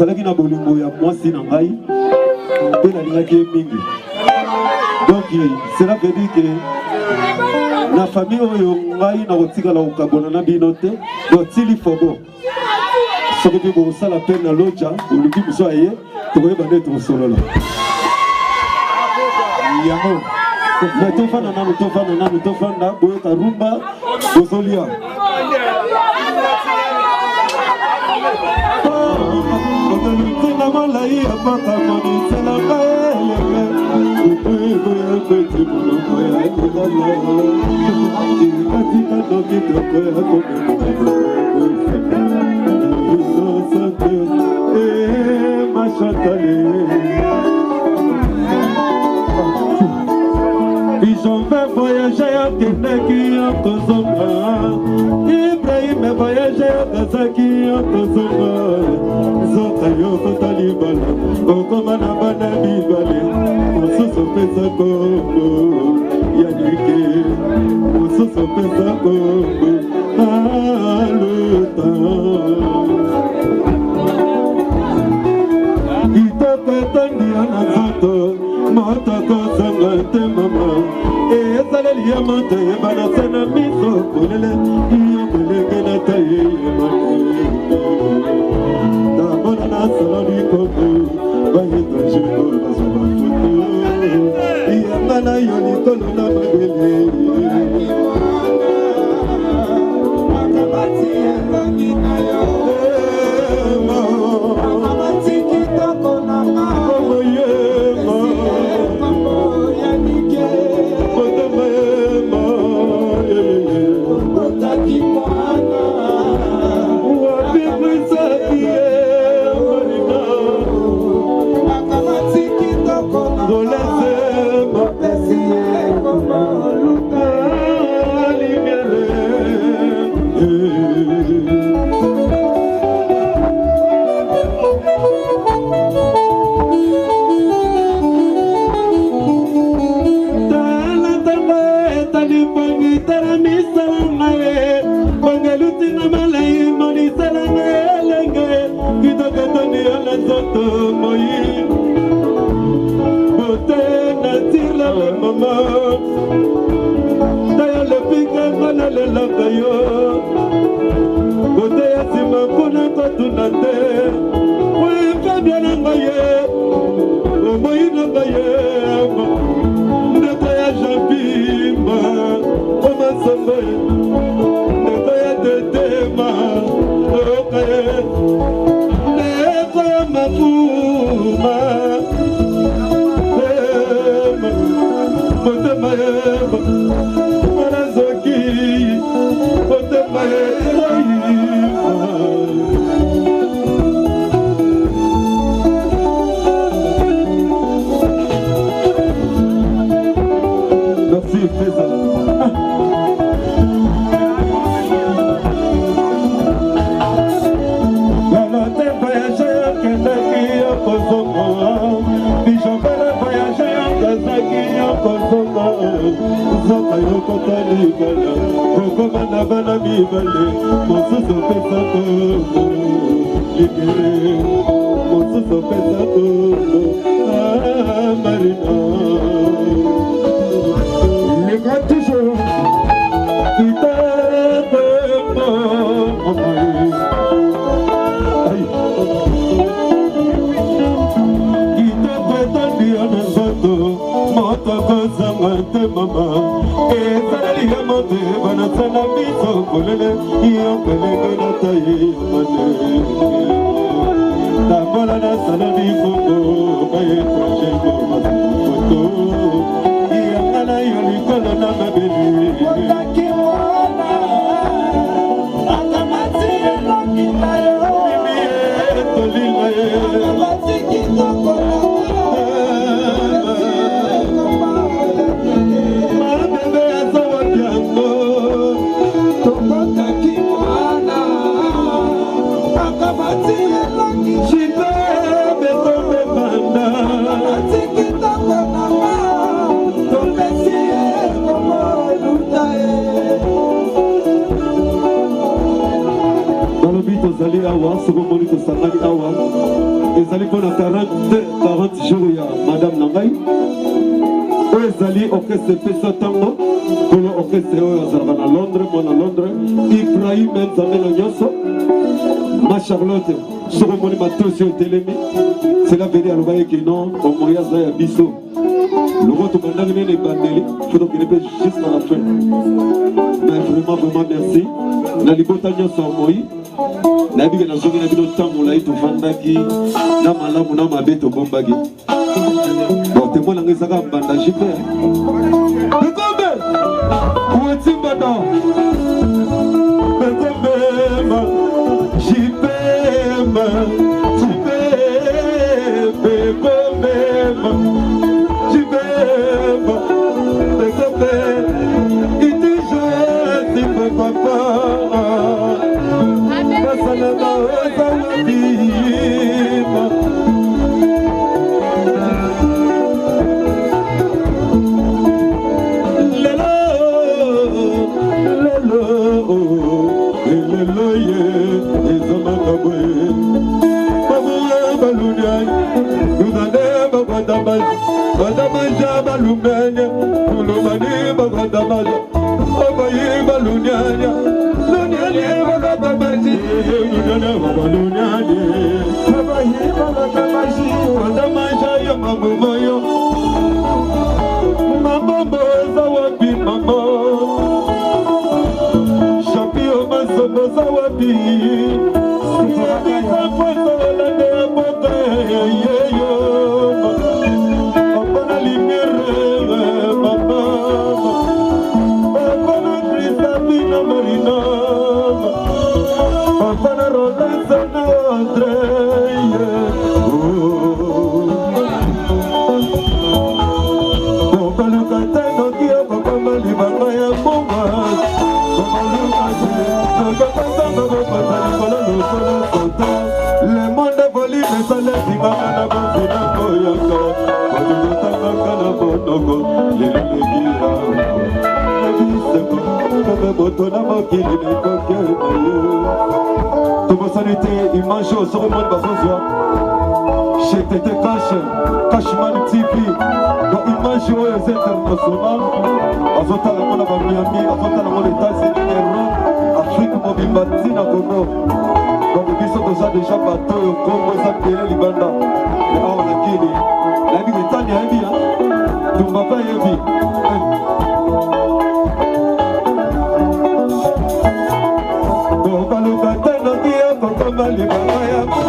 nazalaki na bolingo ya mwasi na ngai pe nalingaki ye mingi. Donc cela veut dire que na famille oyo ngai na kotikala kokabona na bino te tili fogo soki mpe bokosala pe na loja oluki mosu aye tokoyeba nde tokosolola yango tofanda nanu tofanda boyoka rumba bozolia J'en vais voyager à Kentucky en Kosonga. Ibrahim est voyagé à Kazaki en Kosonga. Zotayo Kotalibala, Okomana Banabi Bale, Osuso Pesa Kombo, Yanike, Osuso Pesa Kombo, Aluta. Kitoko Tandiana Zoto, Motoko Sangante Mama. Ezaleli ya mate bana sana miso kolele iyo kolenge na taye mate tamona na saloni koko bayeta jiko bazuba foto iya ngana yoni kono na mabele makamati yangi na yo makamati kitoko na mama yema c'est la vérité alors voyez que non au moyen ça ya biso le retour pendant que les bandeli faut donc les jusqu'à la fin mais vraiment merci na libota nyoso moi nayebi ke nazoki na bino ntango lai tovandaki na malamu na mabe tobombaki bon témoin nanga ezaka mbanda jipe bekombe uetimbata bekombema jipema jipe bekombema jipema bekombe itijati pepapa basalama ezawabima Badamaja balumenya, kulumani bagadamaja, obayi balunyanya, lunyanya bagadamaji, lunyanya balunyanya, obayi bagadamaji, badamaja ya mamumoyo, mambo zawabi mamo, shapio masomo zawabi, siyabi kaposo lande apote yeyo. Cashman TV, donc image aux internationales, azota la mona Miami, azota la mona États-Unis, Europe, Afrique, Mobimati, na Congo. Donc ils sont déjà bateau, Congo, ça télé, Libanda. Ah, on a kini. La vie est tania, elle dit, tu m'as pas évi. Bon, bah le matin, on dit, on va mal, il va rien pour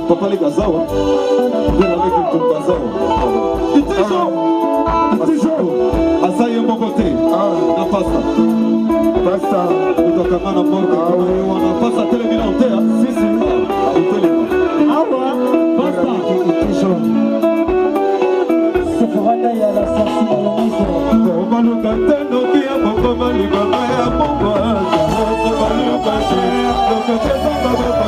Papa les Gazawa, bien avec le Gazawa. Asaye Mokote, na pasta. Pasta, utokana na Mokote, wana pasta televidante, sisi. Awa, pasta. Sephora ya la sortie dans le musée. Comment le cateno qui a beaucoup mal, il va à Pomba. Comment le cateno, donc c'est ça va pas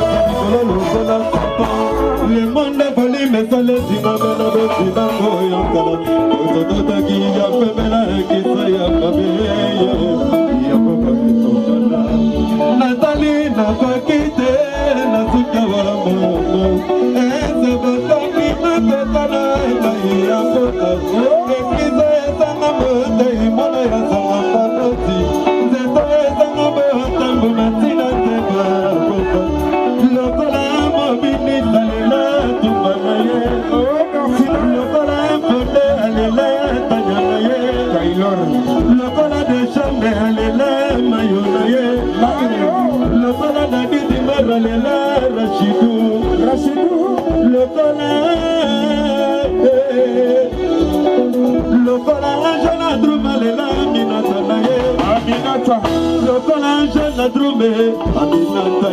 le monde voli me sale dina bela dina koya kala oto taki ya pemela kisa ya babe ya papa to kala natali na pakite na suka wala momo ese botani na kala ya papa kisa sana mode mola ya sana paroti zeto sana bota bunatina teba papa lokola mobini salela tumanaye lokola mode alela tanyanaye kailor lokola de chambe alela mayonaye lokola David maralela Rashidu lokola lokola Angela Drumalela Aminata naye Aminata lokola Angela drume Aminata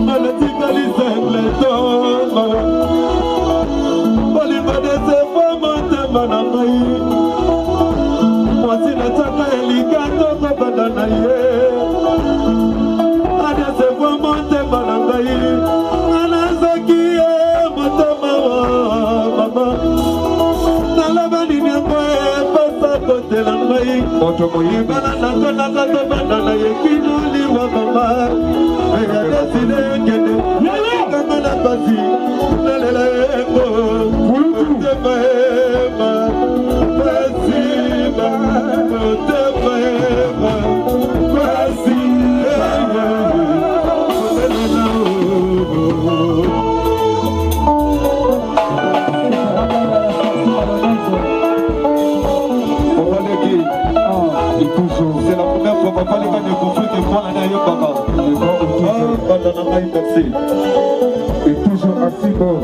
Malatika lisemble toma Bolima de se fomonte manamai Mwasi na chaka elikato kabadana ye Ade se fomonte manamai Anazaki ye motama wa mama Nalabani nyambo ye pasa kote na mai Moto moye banana kona kato banana ye kinuli wa mama Ega deside kende Kama na basi Nalela eko Kulutu Temaema Basima Temaema Basima Nalela c'est la première fois papa les gars de conflit et moi l'année yo papa et toujours assis bon.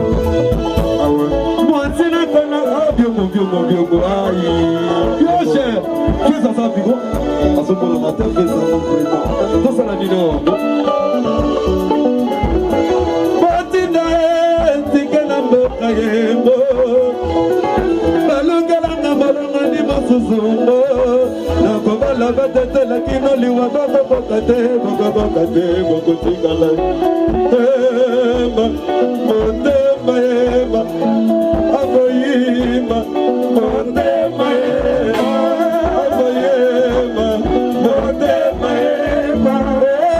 Ah ouais. Moi c'est la cana bien aïe bien cher qu'est-ce que ça bigo à ce moment matin fait ça vraiment ça la nuit non Batina tikana mokayembo balongala na balonga ni masusumo la batete la kino liwa baba bokate bokotikala ema motema ema aboyima motema ema aboyima motema ema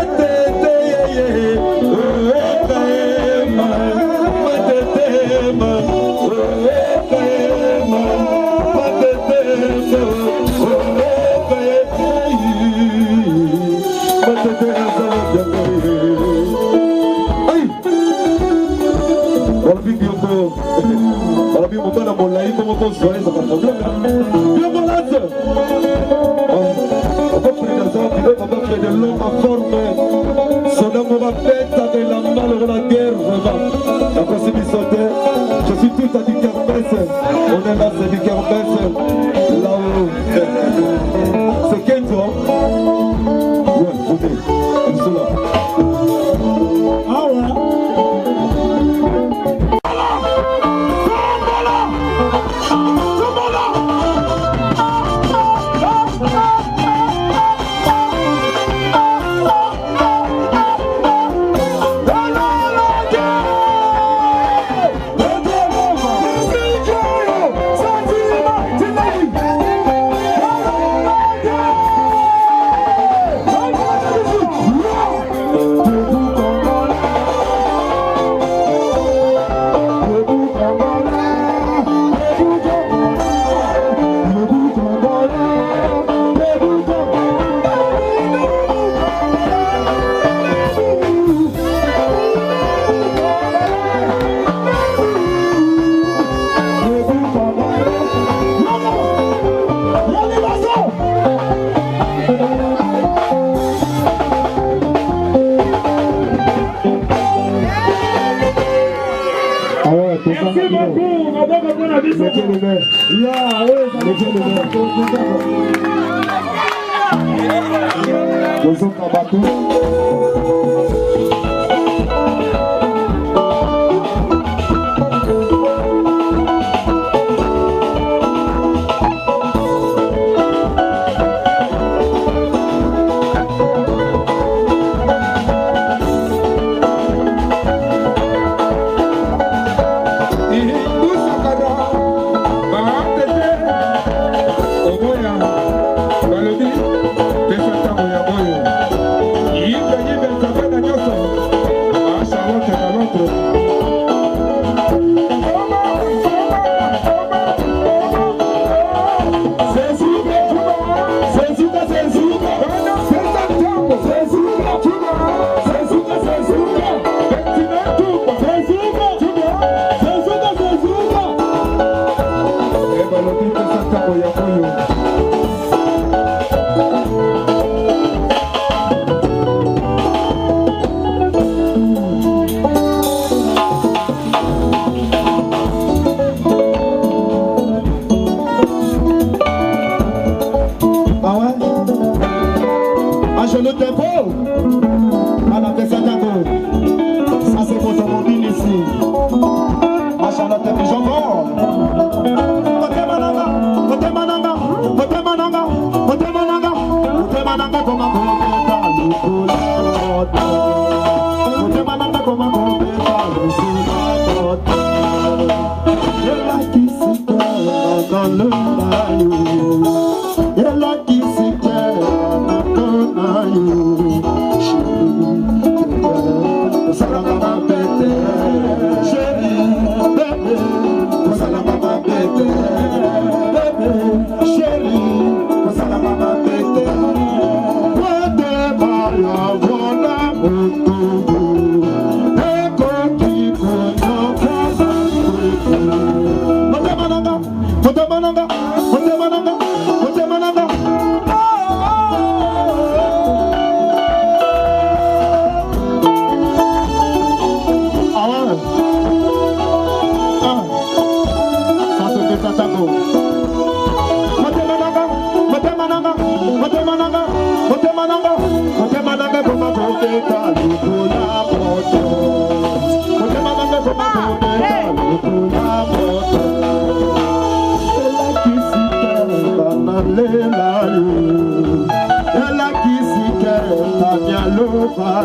etete ye eka ema matete ema eka ema matete ema je suis tout à du kermesse, on est là, c'est du kermesse, là-haut, c'est 15 ans. Ouais, ok, ils sont là. Ah ouais. Merci beaucoup, on va prendre la vie.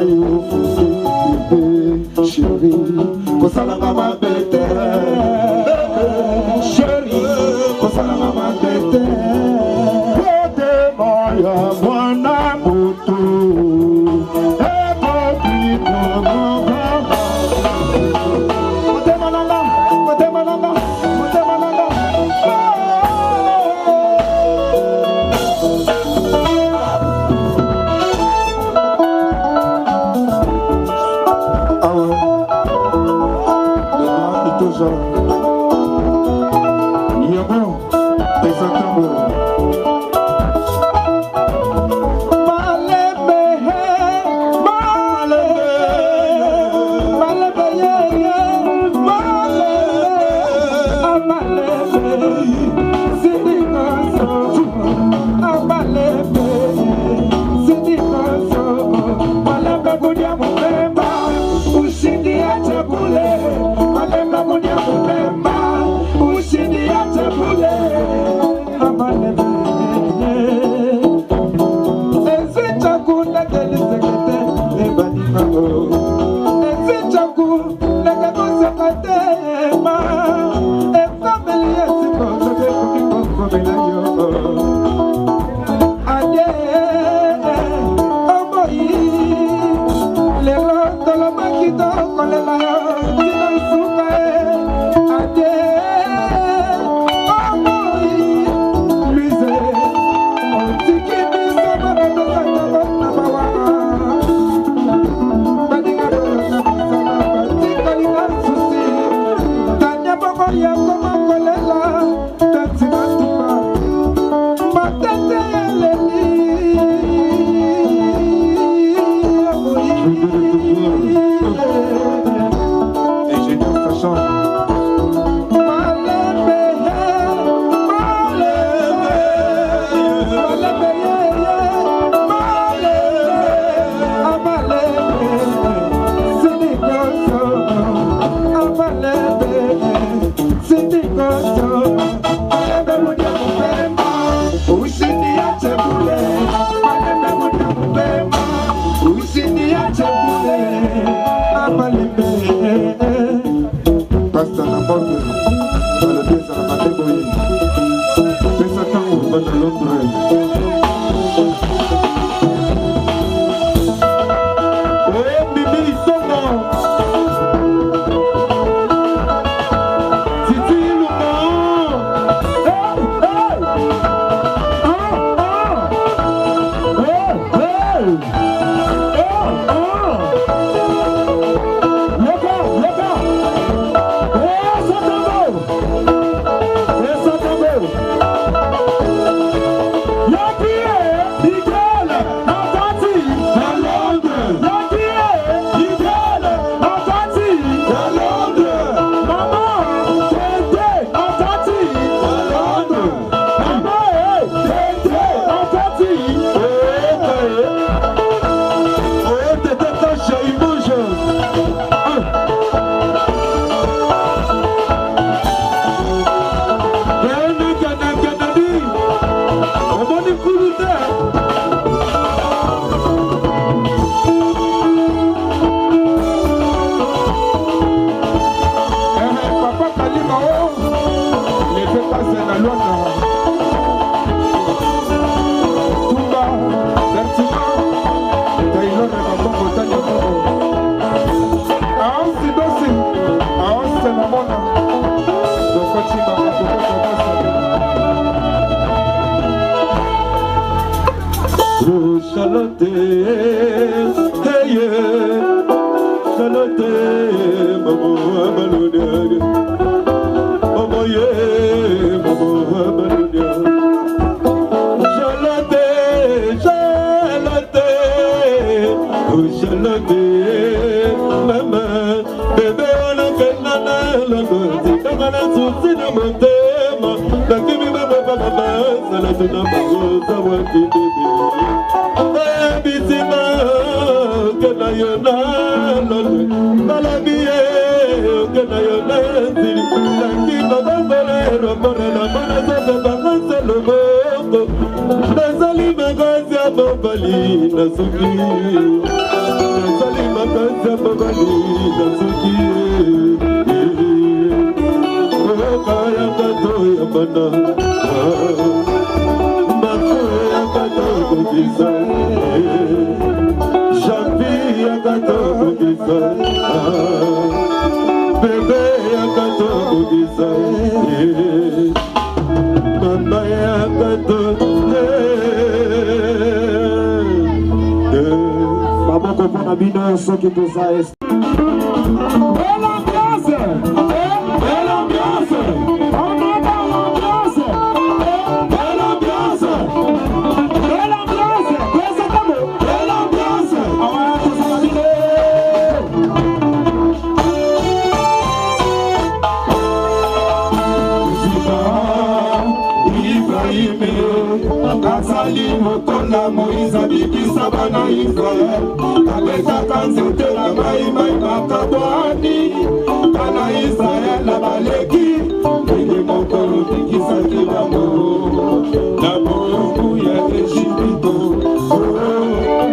yo bébé chéri kosalanga mabete chéri kosalanga mabete motema ya mwana moto mobali na soki nazali makasi ya mobali na soki oyokayaka to ya bana mako yaka to kokisa jambi yaka to kokisa bebe yaka to kokisa mama yaka to maboko mpona bino soki toza azali mokonda Moïse abikisa bana Israel abetaka nzete na mai makabwani bana Israel baleki ndenge moko obikisaki bango na bobu ya Ejipito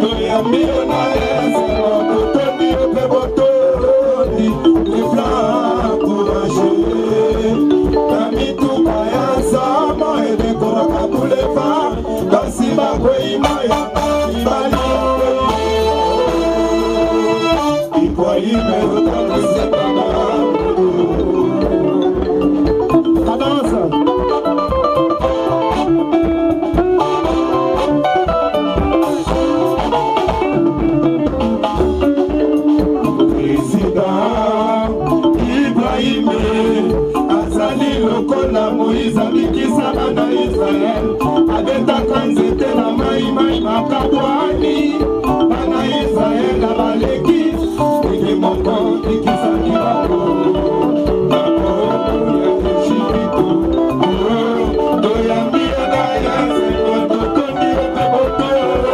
toyambi yo na eselo totondi yo mpe botoni eflan kourage na mituka ya sama edekoraka bouleva kasi bakwei maya ibali Ibrahime otakosebana kadansa lokola Moïse abikisa bana Israel abetaka nzete na mai makabwani bana Israel baleki ndenge moko bikisaki bango na bobu ya Ejipito toyambi yo na eseko totondi yo mpe botoni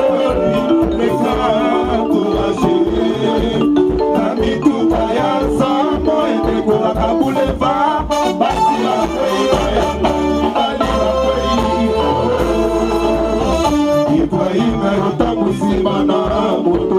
leka kourage na mituka ya nsambo edekolaka boulevard Ibrahime otambusimba na moto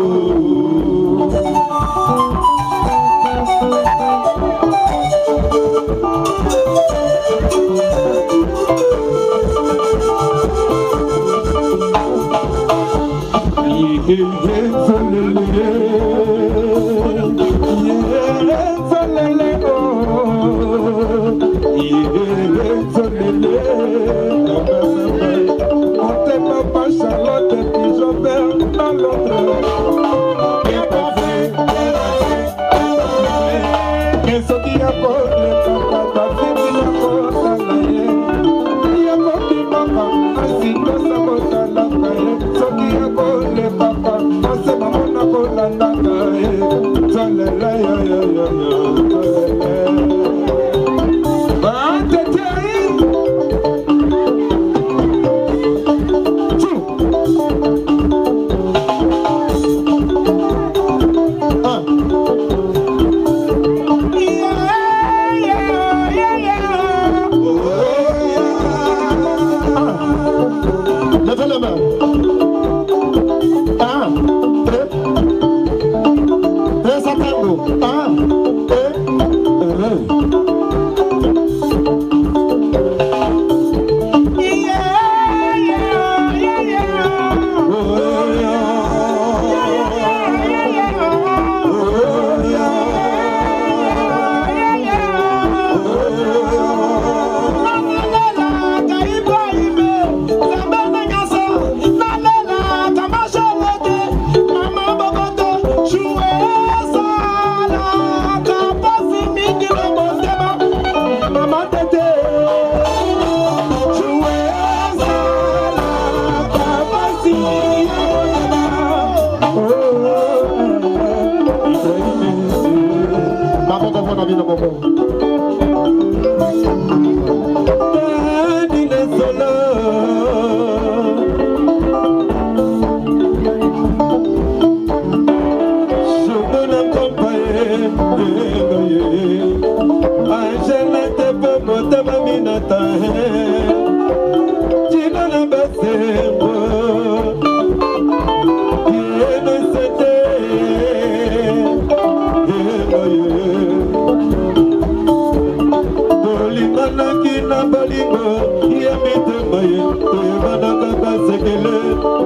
bolingo ya mitema ye toyebana kaka sekele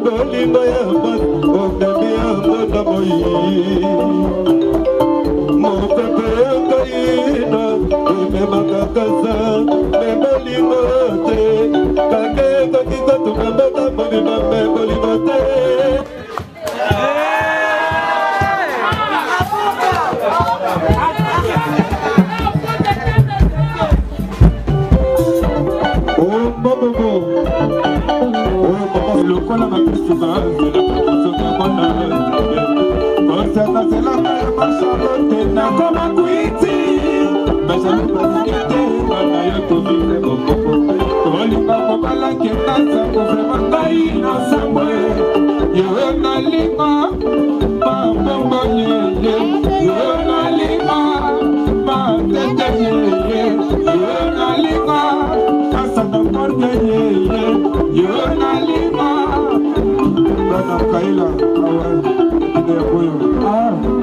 bolingo ya basi omemi yango na moi mopepe yokoyina ememaka kasa me bolingo te kake ekoki kotunga mboka mobima me bolingo te lokola bakristu bazela kosoka bona kosakazelaka ya basalote nakoma kwiti bazali balikete bana yo tovile bokoko kolinga kobalaketa sango vrema ngai na sango yo nalinga babongo yeye yo nalinga batete yeye yo nalinga kasana korge yeye yo nalinga bana kaila awa ide boyo mama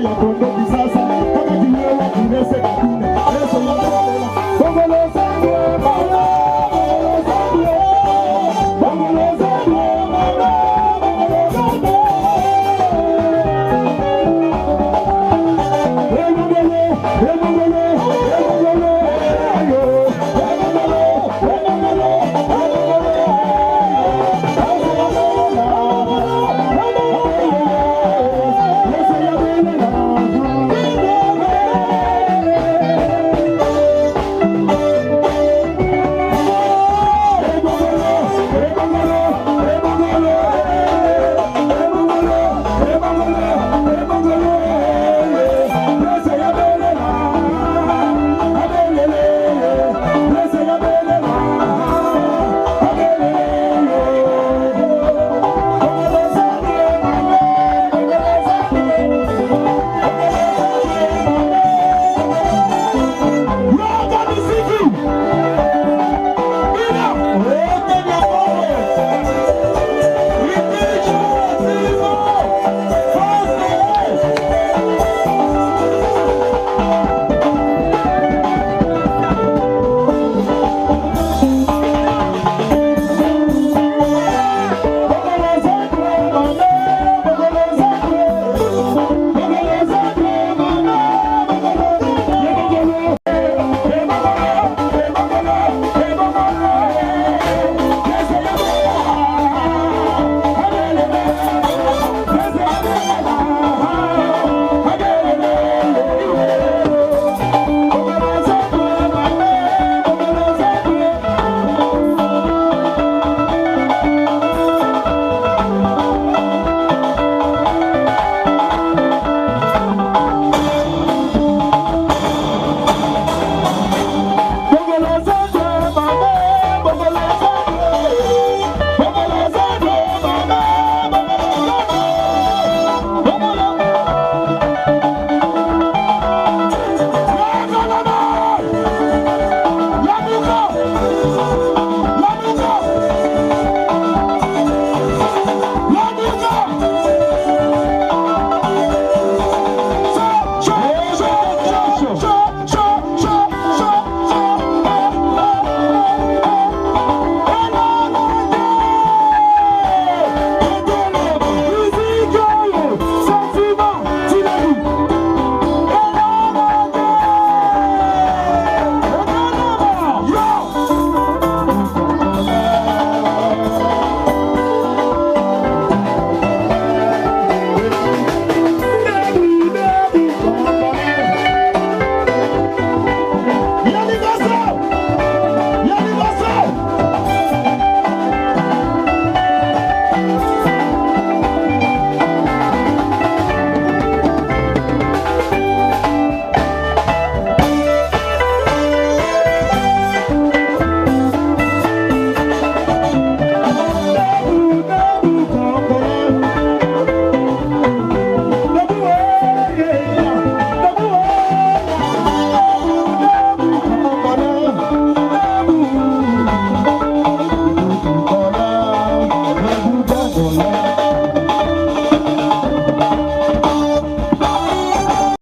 Thank you.